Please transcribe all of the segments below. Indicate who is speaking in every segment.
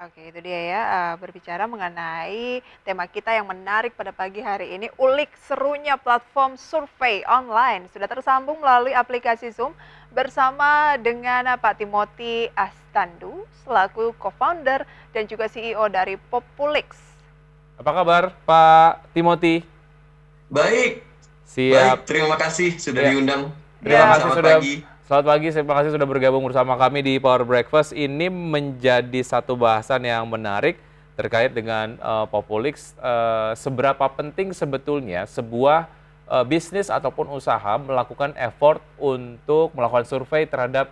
Speaker 1: Oke, itu dia ya, berbicara mengenai tema kita yang menarik pada pagi hari ini, ulik serunya platform survei online. Sudah tersambung melalui aplikasi Zoom bersama dengan Pak Timothy Astandu selaku co-founder dan juga CEO dari Populix.
Speaker 2: Apa kabar Pak Timothy?
Speaker 1: Baik,
Speaker 2: Siap.
Speaker 1: baik. Terima kasih sudah
Speaker 2: Ya,
Speaker 1: diundang
Speaker 2: terima
Speaker 1: dan
Speaker 2: kasih
Speaker 1: selamat
Speaker 2: sudah
Speaker 1: pagi.
Speaker 2: selamat pagi. Terima kasih sudah bergabung bersama kami di Power Breakfast. Ini menjadi satu bahasan yang menarik terkait dengan Populix. Seberapa penting sebetulnya sebuah bisnis ataupun usaha melakukan effort untuk melakukan survei terhadap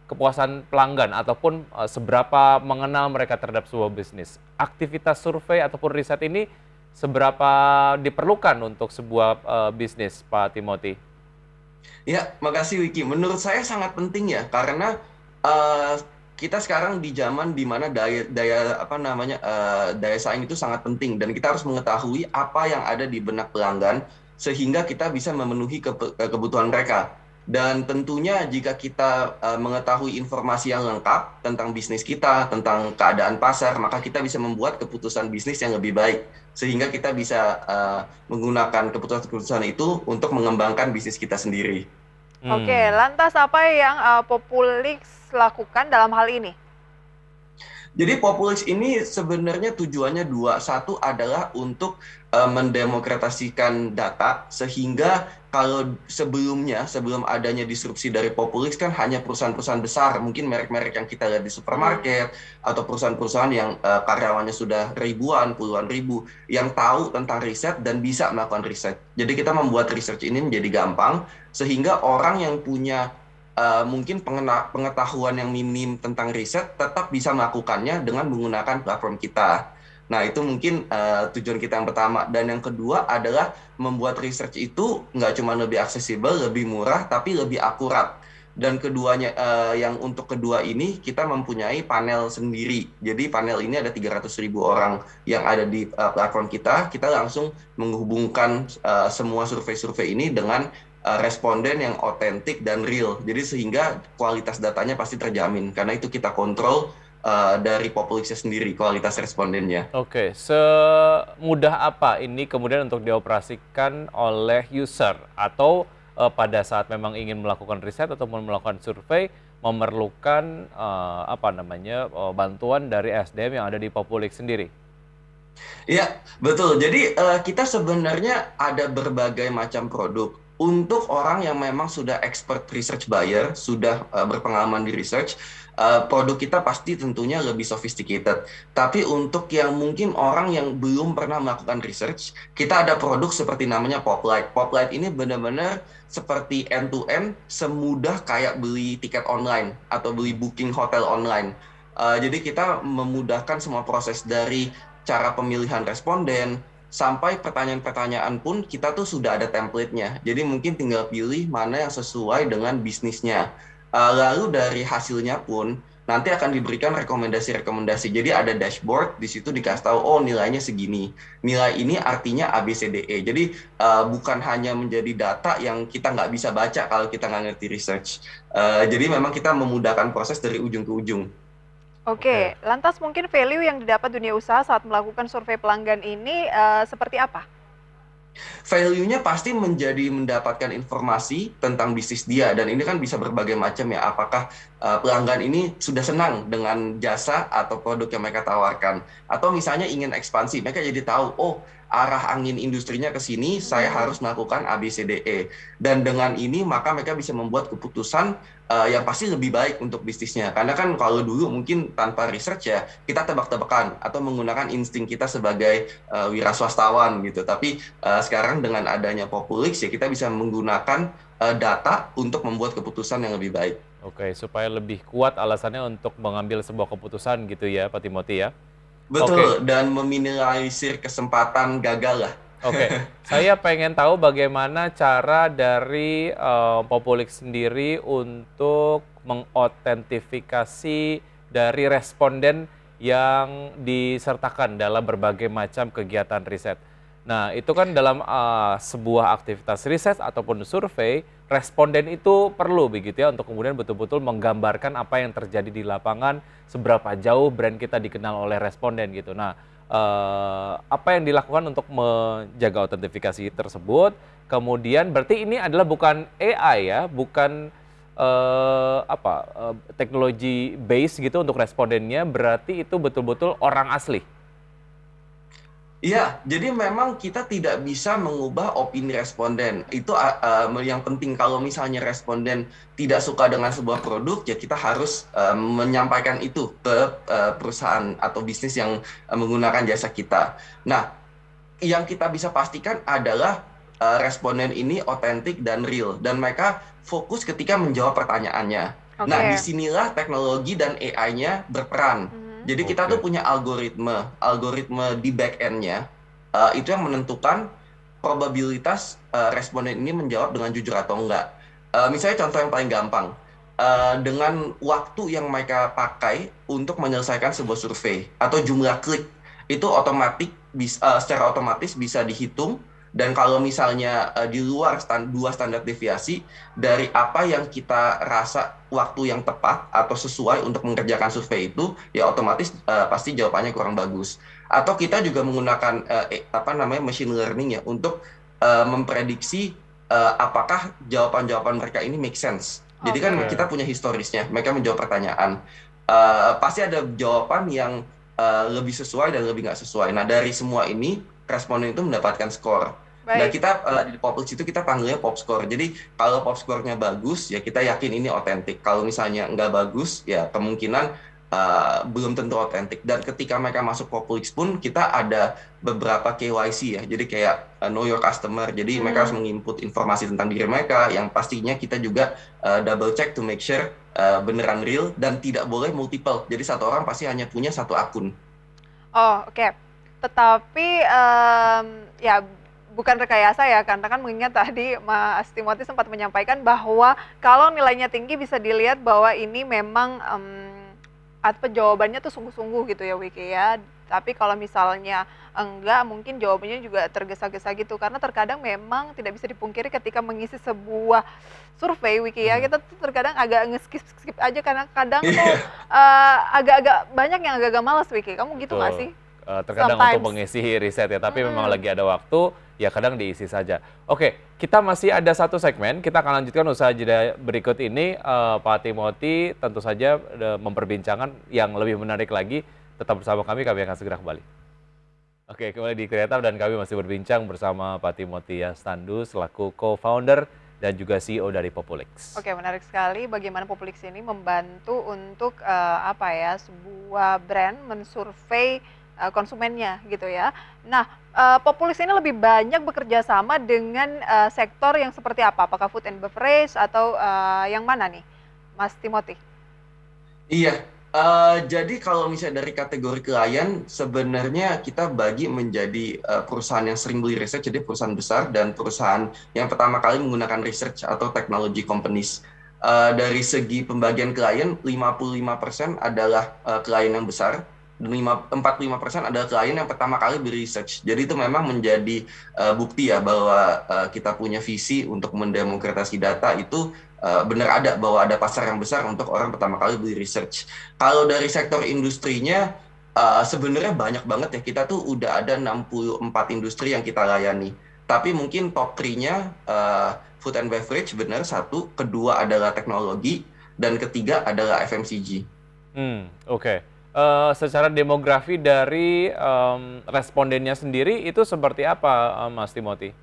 Speaker 2: kepuasan pelanggan ataupun seberapa mengenal mereka terhadap sebuah bisnis. Aktivitas survei ataupun riset ini seberapa diperlukan untuk sebuah bisnis, Pak Timothy?
Speaker 1: Ya, makasih Wiki. Menurut saya sangat penting ya, karena eh, kita sekarang di zaman di mana daya daya apa namanya daya saing itu sangat penting dan kita harus mengetahui apa yang ada di benak pelanggan sehingga kita bisa memenuhi kebutuhan mereka. Dan tentunya jika kita mengetahui informasi yang lengkap tentang bisnis kita, tentang keadaan pasar, maka kita bisa membuat keputusan bisnis yang lebih baik sehingga kita bisa menggunakan keputusan-keputusan itu untuk mengembangkan bisnis kita sendiri. Oke,
Speaker 2: Hmm.
Speaker 1: lantas apa yang Populix lakukan dalam hal ini? Jadi Populix ini sebenarnya tujuannya dua. Satu adalah untuk mendemokratisasikan data sehingga kalau sebelum adanya disrupsi dari Populix kan hanya perusahaan-perusahaan besar, mungkin merek-merek yang kita lihat di supermarket atau perusahaan-perusahaan yang karyawannya sudah ribuan, puluhan ribu yang tahu tentang riset dan bisa melakukan riset. Jadi kita membuat research ini menjadi gampang sehingga orang yang punya mungkin pengetahuan yang minim tentang riset tetap bisa melakukannya dengan menggunakan platform kita. Nah, itu mungkin tujuan kita yang pertama. Dan yang kedua adalah membuat research itu nggak cuma lebih aksesibel, lebih murah, tapi lebih akurat. Dan keduanya, yang untuk kedua ini kita mempunyai panel sendiri. Jadi panel ini ada 300.000 orang yang ada di platform kita. Kita langsung menghubungkan semua survei-survei ini dengan responden yang otentik dan real. Jadi sehingga kualitas datanya pasti terjamin karena itu kita kontrol dari Populixnya sendiri kualitas respondennya.
Speaker 2: Oke, semudah apa ini kemudian untuk dioperasikan oleh user atau pada saat memang ingin melakukan riset ataupun melakukan survei memerlukan bantuan dari SDM yang ada di Populix sendiri?
Speaker 1: Iya, betul. Jadi kita sebenarnya ada berbagai macam produk. Untuk orang yang memang sudah expert research buyer, sudah berpengalaman di research, produk kita pasti tentunya lebih sophisticated. Tapi untuk yang mungkin orang yang belum pernah melakukan research, kita ada produk seperti namanya Poplight. Poplight ini benar-benar seperti end-to-end, semudah kayak beli tiket online atau beli booking hotel online. Jadi kita memudahkan semua proses dari cara pemilihan responden, sampai pertanyaan-pertanyaan pun kita tuh sudah ada template-nya. Jadi mungkin tinggal pilih mana yang sesuai dengan bisnisnya. Lalu dari hasilnya pun nanti akan diberikan rekomendasi-rekomendasi. Jadi ada dashboard, di situ dikasih tahu, oh nilainya segini. Nilai ini artinya A, B, C, D, E. Jadi bukan hanya menjadi data yang kita nggak bisa baca kalau kita nggak ngerti research. Jadi memang kita memudahkan proses dari ujung ke ujung. Oke,
Speaker 2: Oke.
Speaker 1: lantas mungkin value yang didapat dunia usaha saat melakukan survei pelanggan ini seperti apa? Value-nya pasti menjadi mendapatkan informasi tentang bisnis dia dan ini kan bisa berbagai macam ya. Apakah pelanggan ini sudah senang dengan jasa atau produk yang mereka tawarkan atau misalnya ingin ekspansi, mereka jadi tahu, oh arah angin industrinya ke sini, saya harus melakukan A B C D E. Dan dengan ini maka mereka bisa membuat keputusan yang pasti lebih baik untuk bisnisnya. Karena kan kalau dulu mungkin tanpa research ya kita tebak-tebakan atau menggunakan insting kita sebagai wira swastawan gitu. Tapi sekarang dengan adanya Populix ya kita bisa menggunakan data untuk membuat keputusan yang lebih baik.
Speaker 2: Oke, supaya lebih kuat alasannya untuk mengambil sebuah keputusan gitu ya, Pak Timothy ya. Oke,
Speaker 1: Betul, dan meminimalisir kesempatan gagal lah.
Speaker 2: oke. Saya pengen tahu bagaimana cara dari Populix sendiri untuk mengotentifikasi dari responden yang disertakan dalam berbagai macam kegiatan riset. Nah, itu kan dalam sebuah aktivitas riset ataupun survei responden itu perlu begitu ya untuk kemudian betul-betul menggambarkan apa yang terjadi di lapangan, seberapa jauh brand kita dikenal oleh responden gitu. Nah, apa yang dilakukan untuk menjaga autentifikasi tersebut? Kemudian berarti ini adalah bukan AI ya, bukan teknologi base gitu untuk respondennya, berarti itu betul-betul orang asli.
Speaker 1: Iya, jadi memang kita tidak bisa mengubah opini responden. Itu yang penting kalau misalnya responden tidak suka dengan sebuah produk, ya kita harus menyampaikan itu ke perusahaan atau bisnis yang menggunakan jasa kita. Nah, yang kita bisa pastikan adalah responden ini otentik dan real, dan mereka fokus ketika menjawab pertanyaannya. Nah,
Speaker 3: Oke.
Speaker 1: disinilah teknologi dan AI-nya berperan. Jadi kita tuh
Speaker 2: Oke.
Speaker 1: punya algoritma di back end-nya, itu yang menentukan probabilitas responden ini menjawab dengan jujur atau enggak. Misalnya contoh yang paling gampang, dengan waktu yang mereka pakai untuk menyelesaikan sebuah survei atau jumlah klik, itu secara otomatis bisa dihitung. Dan kalau misalnya di luar dua standar deviasi dari apa yang kita rasa waktu yang tepat atau sesuai untuk mengerjakan survei itu, ya otomatis pasti jawabannya kurang bagus. Atau kita juga menggunakan machine learning ya untuk memprediksi apakah jawaban-jawaban mereka ini make sense. Jadi kan
Speaker 3: Oke.
Speaker 1: kita punya historisnya, mereka menjawab pertanyaan. Pasti ada jawaban yang lebih sesuai dan lebih nggak sesuai. Nah, dari semua ini responden itu mendapatkan skor. Nah,
Speaker 3: Baik.
Speaker 1: kita di Populix itu kita panggilnya pop score. Jadi kalau pop score-nya bagus, ya kita yakin ini otentik. Kalau misalnya nggak bagus, ya kemungkinan belum tentu otentik. Dan ketika mereka masuk Populix pun, kita ada beberapa KYC ya. Jadi kayak know your customer. Jadi mereka harus menginput informasi tentang diri mereka, yang pastinya kita juga double check to make sure beneran real dan tidak boleh multiple. Jadi satu orang pasti hanya punya satu akun.
Speaker 3: Oh, oke. Tetapi ya bukan rekayasa ya, karena kan mengingat tadi Mas Timothy sempat menyampaikan bahwa kalau nilainya tinggi bisa dilihat bahwa ini memang apa jawabannya tuh sungguh-sungguh gitu ya Wiki ya. Tapi kalau misalnya enggak, mungkin jawabannya juga tergesa-gesa gitu. Karena terkadang memang tidak bisa dipungkiri ketika mengisi sebuah survei Wiki ya, kita tuh terkadang agak nge-skip aja karena kadang tuh agak-agak banyak yang agak-agak malas Wiki. Kamu gitu nggak
Speaker 2: Betul.
Speaker 3: sih?
Speaker 2: Terkadang untuk
Speaker 3: Sometimes.
Speaker 2: mengisi riset ya, tapi memang
Speaker 3: Mm-mm.
Speaker 2: lagi ada waktu, ya kadang diisi saja. Oke, kita masih ada satu segmen, kita akan lanjutkan usaha jeda berikut ini. Pak Timothy tentu saja memperbincangkan yang lebih menarik lagi. Tetap bersama kami akan segera kembali. Oke, kembali di Kreatif dan kami masih berbincang bersama Pak Timothy Yastandu selaku co-founder dan juga CEO dari Populix.
Speaker 3: Oke, menarik sekali bagaimana Populix ini membantu untuk sebuah brand mensurvei konsumennya gitu ya. Nah, Populix ini lebih banyak bekerja sama dengan sektor yang seperti apa? Apakah food and beverage atau yang mana nih, Mas Timothy?
Speaker 1: Iya, jadi kalau misalnya dari kategori klien, sebenarnya kita bagi menjadi perusahaan yang sering beli research, jadi perusahaan besar, dan perusahaan yang pertama kali menggunakan research atau technology companies. Dari segi pembagian klien, 55% adalah klien yang besar, dan 45% adalah klien yang pertama kali beli research. Jadi itu memang menjadi bukti ya bahwa kita punya visi untuk mendemokratisasi data itu benar ada, bahwa ada pasar yang besar untuk orang pertama kali beli research. Kalau dari sektor industrinya, sebenarnya banyak banget ya. Kita tuh udah ada 64 industri yang kita layani. Tapi mungkin top 3-nya food and beverage benar satu, kedua adalah teknologi, dan ketiga adalah FMCG.
Speaker 2: Oke. Secara demografi dari respondennya sendiri itu seperti apa, Mas Timothy?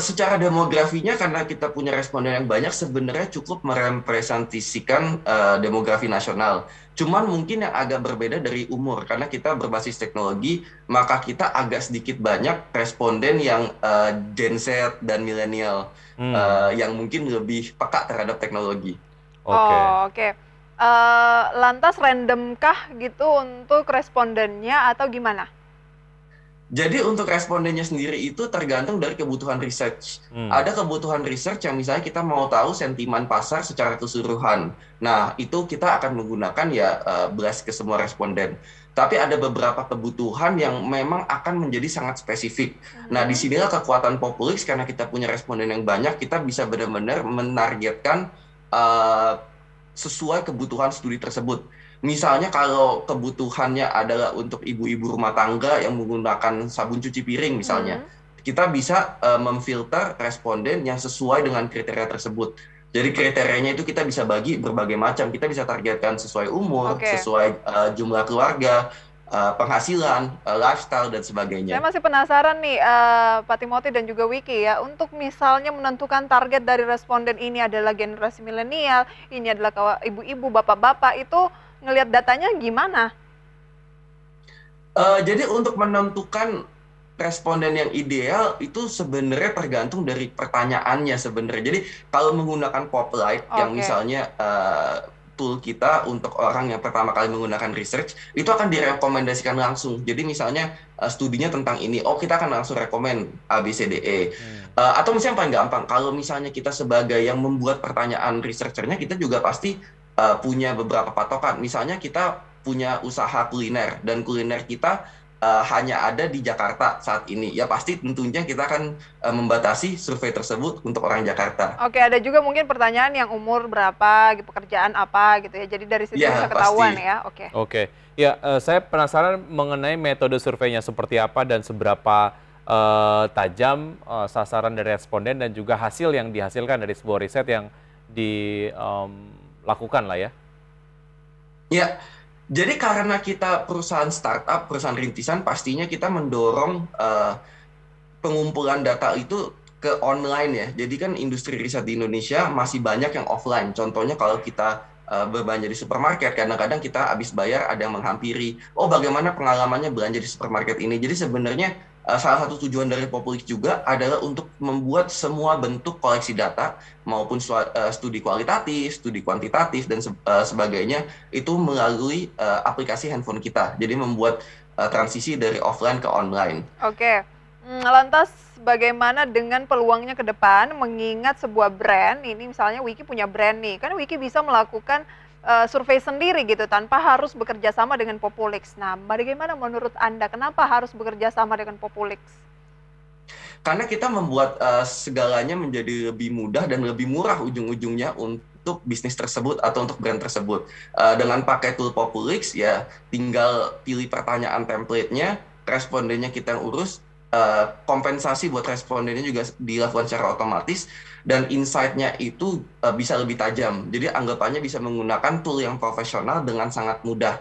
Speaker 1: Secara demografinya, karena kita punya responden yang banyak, sebenarnya cukup merepresentasikan demografi nasional. Cuman mungkin yang agak berbeda dari umur, karena kita berbasis teknologi, maka kita agak sedikit banyak responden yang Gen Z dan milenial, yang mungkin lebih peka terhadap teknologi.
Speaker 2: Oke.
Speaker 3: Oh, oke. Lantas randomkah gitu untuk respondennya atau gimana?
Speaker 1: Jadi untuk respondennya sendiri itu tergantung dari kebutuhan research. Ada kebutuhan research yang misalnya kita mau tahu sentimen pasar secara keseluruhan. Nah, itu kita akan menggunakan ya blast ke semua responden. Tapi ada beberapa kebutuhan yang memang akan menjadi sangat spesifik. Nah, disinilah kekuatan Populix karena kita punya responden yang banyak, kita bisa benar-benar menargetkan sesuai kebutuhan studi tersebut. Misalnya kalau kebutuhannya adalah untuk ibu-ibu rumah tangga yang menggunakan sabun cuci piring misalnya, kita bisa memfilter responden yang sesuai dengan kriteria tersebut. Jadi kriterianya itu kita bisa bagi berbagai macam. Kita bisa targetkan sesuai umur, sesuai jumlah keluarga, penghasilan, lifestyle, dan sebagainya.
Speaker 3: Saya masih penasaran nih, Pak Timothy dan juga Wiki ya, untuk misalnya menentukan target dari responden ini adalah generasi milenial, ini adalah ibu-ibu, bapak-bapak, itu ngelihat datanya gimana?
Speaker 1: Jadi untuk menentukan responden yang ideal itu sebenarnya tergantung dari pertanyaannya sebenarnya. Jadi kalau menggunakan Poplight yang misalnya tool kita untuk orang yang pertama kali menggunakan research, itu akan direkomendasikan langsung. Jadi misalnya studinya tentang ini, kita akan langsung rekomend A, B, C, D, E. Atau misalnya paling gampang, kalau misalnya kita sebagai yang membuat pertanyaan researchernya, kita juga pasti punya beberapa patokan. Misalnya kita punya usaha kuliner, dan kuliner kita hanya ada di Jakarta saat ini. Ya pasti tentunya kita akan membatasi survei tersebut untuk orang Jakarta.
Speaker 3: Oke, ada juga mungkin pertanyaan yang umur berapa, pekerjaan apa gitu ya. Jadi dari situ bisa ketahuan ya.
Speaker 2: Oke. Ya, saya penasaran mengenai metode surveinya seperti apa dan seberapa tajam sasaran dari responden dan juga hasil yang dihasilkan dari sebuah riset yang dilakukan lah ya.
Speaker 1: Ya. Jadi karena kita perusahaan startup, perusahaan rintisan, pastinya kita mendorong pengumpulan data itu ke online ya. Jadi kan industri riset di Indonesia masih banyak yang offline. Contohnya kalau kita berbelanja di supermarket, kadang-kadang kita habis bayar ada yang menghampiri. Bagaimana pengalamannya belanja di supermarket ini? Jadi sebenarnya salah satu tujuan dari Populix juga adalah untuk membuat semua bentuk koleksi data maupun studi kualitatif, studi kuantitatif, dan sebagainya itu melalui aplikasi handphone kita. Jadi membuat transisi dari offline ke online.
Speaker 3: Oke. Lantas bagaimana dengan peluangnya ke depan mengingat sebuah brand, ini misalnya Wiki punya brand nih, kan Wiki bisa melakukan survei sendiri gitu tanpa harus bekerja sama dengan Populix. Nah, bagaimana menurut Anda kenapa harus bekerja sama dengan Populix?
Speaker 1: Karena kita membuat segalanya menjadi lebih mudah dan lebih murah ujung-ujungnya untuk bisnis tersebut atau untuk brand tersebut. Dengan pakai tool Populix ya tinggal pilih pertanyaan template-nya, respondennya kita yang urus, kompensasi buat respondennya juga dilakukan secara otomatis, dan insight-nya itu bisa lebih tajam. Jadi anggapannya bisa menggunakan tool yang profesional dengan sangat mudah.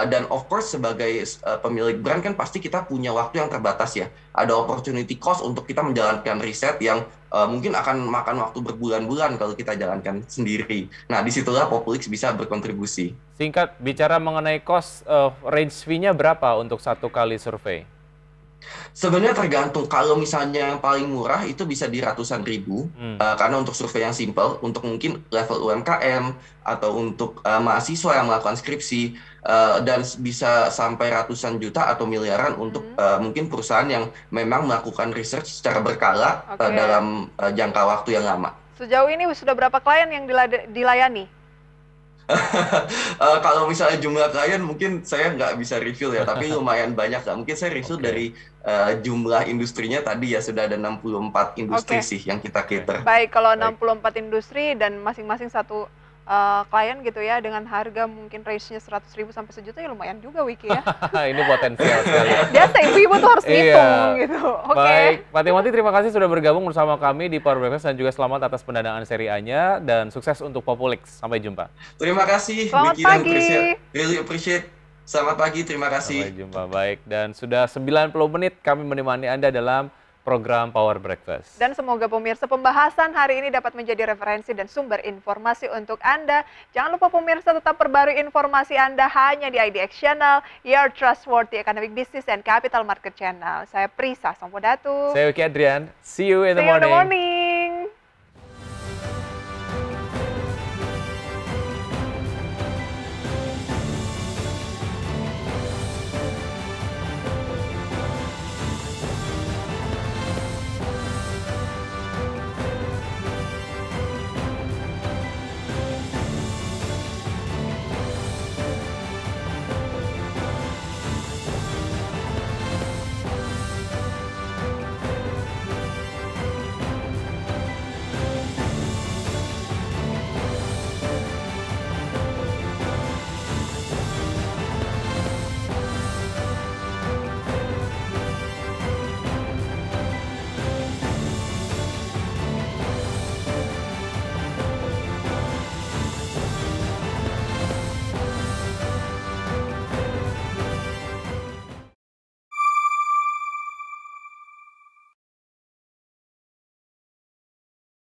Speaker 1: Dan of course sebagai pemilik brand kan pasti kita punya waktu yang terbatas ya. Ada opportunity cost untuk kita menjalankan riset yang mungkin akan makan waktu berbulan-bulan kalau kita jalankan sendiri. Nah, disitulah Populix bisa berkontribusi.
Speaker 2: Singkat bicara mengenai cost, range fee-nya berapa untuk satu kali survei?
Speaker 1: Sebenarnya tergantung. Kalau misalnya yang paling murah itu bisa di ratusan ribu, karena untuk survei yang simple, untuk mungkin level UMKM atau untuk mahasiswa yang melakukan skripsi, dan bisa sampai ratusan juta atau miliaran untuk mungkin perusahaan yang memang melakukan research secara berkala dalam jangka waktu yang lama.
Speaker 3: Sejauh ini sudah berapa klien yang dilayani?
Speaker 1: Kalau misalnya jumlah klien mungkin saya nggak bisa review ya, tapi lumayan banyak lah. Mungkin saya review dari jumlah industrinya tadi ya, sudah ada 64 industri sih yang kita cater.
Speaker 3: Baik, kalau 64 industri dan masing-masing satu klien gitu ya, dengan harga mungkin range-nya 100.000 sampai sejuta ya lumayan juga Wiki ya.
Speaker 2: Ini potensial sekali.
Speaker 3: Biasa ibu-ibu tuh harus ngitung gitu.
Speaker 2: Baik, Pak Timothy terima kasih sudah bergabung bersama kami di Power Breakfast dan juga selamat atas pendanaan seri A-nya dan sukses untuk Populix. Sampai jumpa.
Speaker 1: Terima kasih
Speaker 3: Selamat
Speaker 1: Wiki
Speaker 3: pagi.
Speaker 1: dan really appreciate. Selamat pagi, terima kasih.
Speaker 2: Sampai jumpa. Baik, dan sudah 90 menit kami menemani Anda dalam program Power Breakfast.
Speaker 3: Dan semoga pemirsa pembahasan hari ini dapat menjadi referensi dan sumber informasi untuk Anda. Jangan lupa pemirsa tetap perbarui informasi Anda hanya di IDX Channel, Your Trustworthy Economic Business and Capital Market Channel. Saya Prisa Sampodatu.
Speaker 2: Saya Wiki Adrian. See you in the morning.